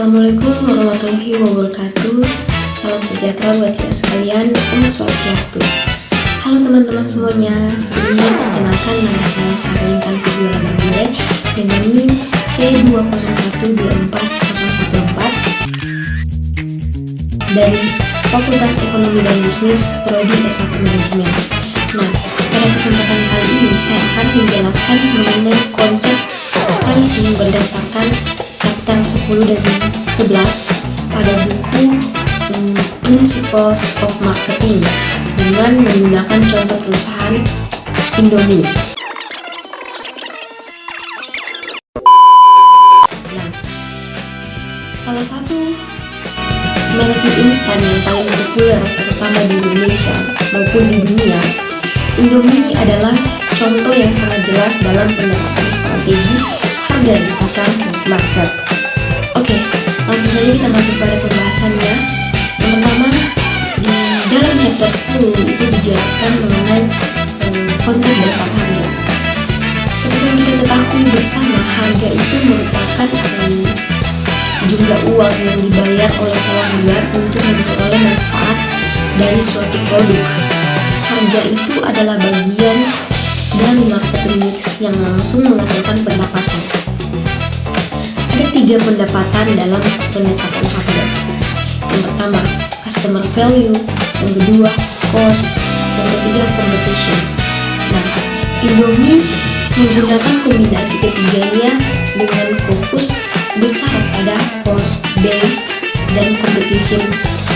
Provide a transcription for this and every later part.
Assalamualaikum warahmatullahi wabarakatuh. Salam sejahtera buat kita sekalian. Om Swastiastu. Halo teman-teman semuanya. Sebelumnya perkenalkan, nama saya Sarintan Fibiola Bangile dengan NIM C2012414 dari Fakultas Ekonomi dan Bisnis Prodi S1 Manajemen. Nah, pada kesempatan kali ini saya akan menjelaskan mengenai konsep pricing berdasarkan chapter 10 dan 11 pada buku Principles of Marketing dengan menggunakan contoh perusahaan Indomie. Nah, salah satu merek mie instan yang paling populer terutama di Indonesia maupun di dunia, Indomie adalah contoh yang sangat jelas dalam pendekatan strategi harga di pasar mass market. Oke, langsung saja kita masuk pada pembahasannya. Yang pertama, di dalam chapter 10 itu dijelaskan mengenai konsep dasar harga. Seperti yang kita ketahui bersama, harga itu merupakan jumlah uang yang dibayar oleh pelanggan untuk memperoleh manfaat dari suatu produk. Harga itu adalah bagian dari marketing mix yang langsung menghasilkan pendapatan. Ada 3 pendapatan dalam pendekatan harga. Yang pertama, customer value. Yang kedua, cost. Yang ketiga, competition. Nah, Indomie menggunakan kombinasi ketiganya dengan fokus besar pada cost based dan competition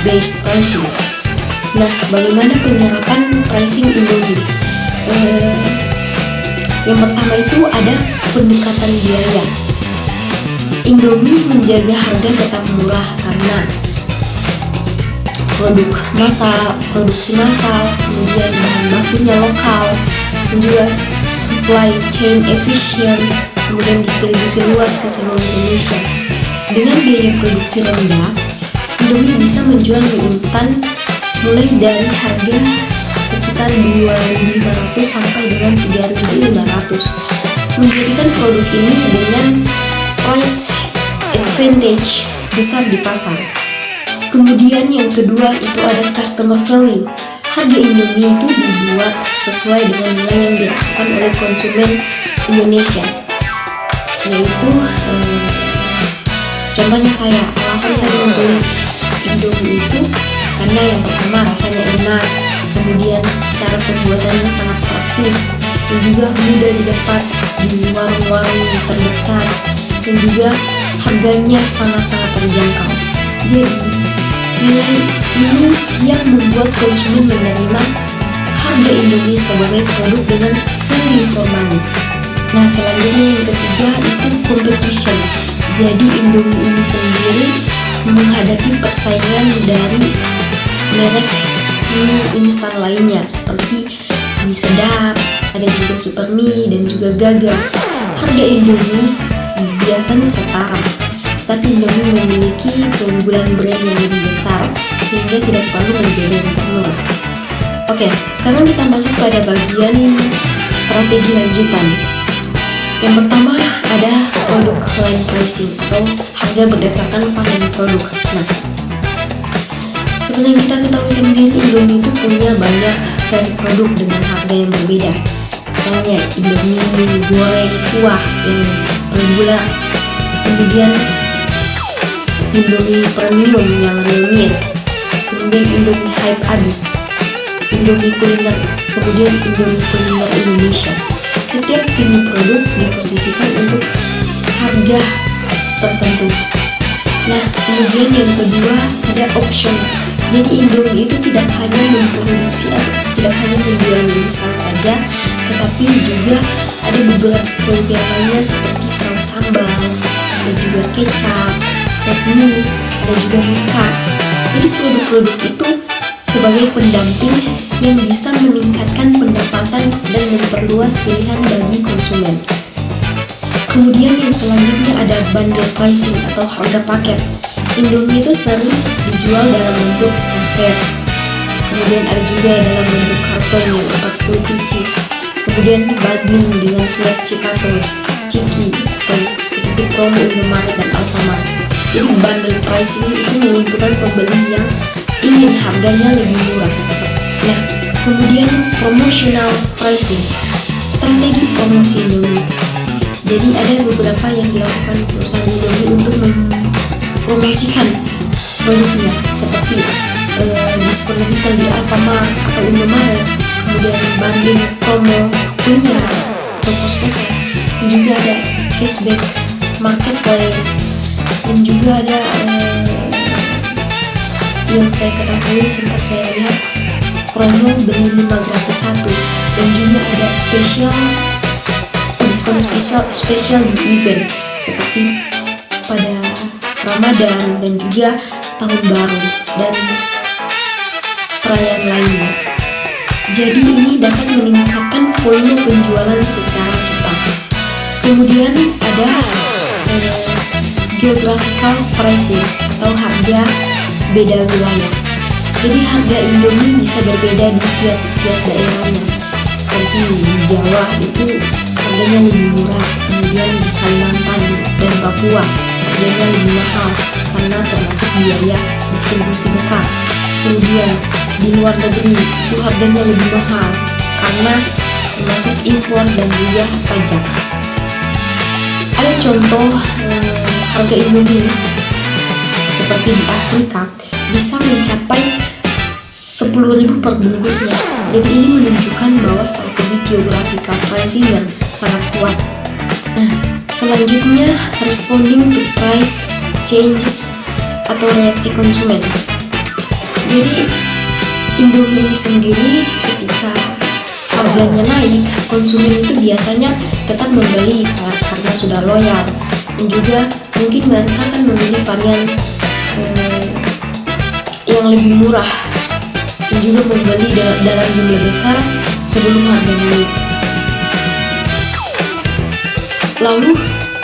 based pricing. Nah, bagaimana penyerapan pricing Indomie? Yang pertama itu ada pendekatan biaya. Indomie menjaga harga tetap murah karena produksi massal, kemudian bahan bakunya lokal, dan juga supply chain efisien, kemudian distribusi luas ke seluruh Indonesia. Dengan biaya produksi rendah, Indomie bisa menjual mie instan mulai dari harga sekitar 2.500 sampai dengan 3.500, menjadikan produk ini dengan price advantage besar di pasar. Kemudian yang kedua itu ada customer value. Harga Indomie itu dibuat sesuai dengan nilai yang dilakukan oleh konsumen Indonesia, yaitu contohnya alasan saya membeli Indomie itu karena yang pertama rasanya enak, kemudian cara pembuatannya sangat praktis, dan juga mudah didapat di warung-warung terdekat, dan juga harganya sangat-sangat terjangkau. Jadi nilai ini yang membuat konsumen menerima harga Indomie sebagai produk dengan value for money. Nah, selanjutnya yang ketiga itu competition. Jadi Indomie ini sendiri menghadapi persaingan dari merek mie instan lainnya seperti Mie Sedap, ada juga Super Mie dan juga Gaga. Harga Indomie biasanya setara, tapi Indomie memiliki keunggulan brand yang lebih besar sehingga tidak perlu menjadi yang termurah. Oke, sekarang kita masuk pada bagian strategi lanjutan. Yang pertama ada product line pricing atau harga berdasarkan varian produk. Nah, seperti yang kita ketahui sendiri, Indomie itu punya banyak seri produk dengan harga yang berbeda. Misalnya Indomie goreng kuah yang regular, kemudian Indomie premium yang real meat, kemudian Indomie hype abis, Indomie kuliner, kemudian Indomie kuliner Indonesia. Setiap ini produk diposisikan untuk harga tertentu. Nah, kemudian yang kedua ada option. Jadi Indomie itu tidak hanya memproduksi atau tidak hanya menjual mie instan saja, tetapi juga ada beberapa produk yang lainnya seperti saus sambal, ada juga kecap, steak mie, ada juga muka. Jadi produk-produk itu sebagai pendamping yang bisa meningkatkan pendapatan dan memperluas pilihan bagi konsumen. Kemudian yang selanjutnya ada bundle pricing atau harga paket. Indomie itu sering dijual dalam bentuk saset, kemudian ada juga dalam bentuk karton yang 40 pieces, kemudian bundling dengan select chip atau ciki atau seperti promo Indomaret dan Alfamart. Jadi bundle pricing itu menguntungkan pembeli yang ingin harganya lebih murah. Nah, kemudian promotional pricing, strategi promosi Indomie. Jadi ada beberapa yang dilakukan perusahaan Indomie untuk mempromosikan produknya, seperti diskon lebih di Alfamart atau Indomaret, kemudian bundling promo kuliner, toko spesial, dan juga ada cashback marketplace, dan juga ada yang saya ketahui sempat saya lihat promo beli 5 gratis 1, dan juga ada diskon spesial di event seperti pada Ramadan dan juga tahun baru dan perayaan lainnya. Jadi ini dapat meningkatkan volume penjualan secara cepat. Kemudian ada geographical pricing atau harga beda wilayah. Jadi harga Indomie bisa berbeda di tiap daerahnya. Seperti di Jawa itu harganya lebih murah, kemudian di Kalimantan dan Papua harganya lebih mahal karena termasuk biaya distribusi besar. Kemudian di luar negeri itu harganya lebih mahal karena termasuk impor dan juga pajak. Ada contoh harga Indomie seperti di Afrika bisa mencapai 10.000 per bungkusnya. Jadi ini menunjukkan bahwa strategi geographical pricing yang sangat kuat. Nah, selanjutnya responding to price changes atau reaksi konsumen. Jadi Indomie ini sendiri ketika harganya naik, konsumen itu biasanya tetap membeli karena sudah loyal, dan juga mungkin mereka akan memilih varian yang lebih murah, dan juga membeli dalam jumlah besar sebelum harga naik. Lalu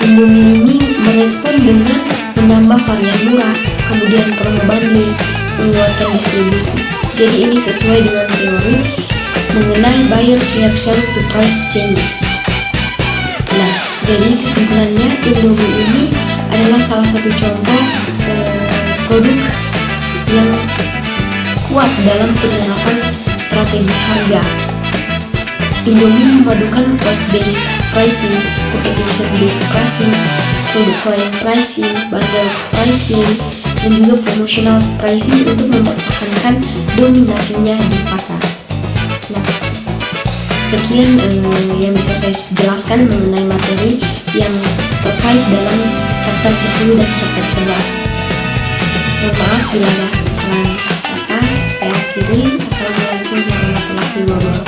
Indomie ini merespon dengan menambah varian murah, kemudian promo bundling, menguatkan distribusi. Jadi ini sesuai dengan teori mengenai buyer's reaction to price changes. Nah, jadi kesimpulannya Indomie ini adalah salah satu contoh produk yang kuat dalam penerapan strategi harga. Indomie memadukan cost-based pricing, competition-based pricing, product line pricing, bundle pricing, dan juga promotional pricing untuk mempertahankan dominasinya di pasar. Nah, sekian yang bisa saya jelaskan mengenai materi yang terkait dalam chapter 10 dan chapter 11. Mohon maaf bila ada kesalahan kata. Saya akhiri. Assalamualaikum warahmatullahi wabarakatuh.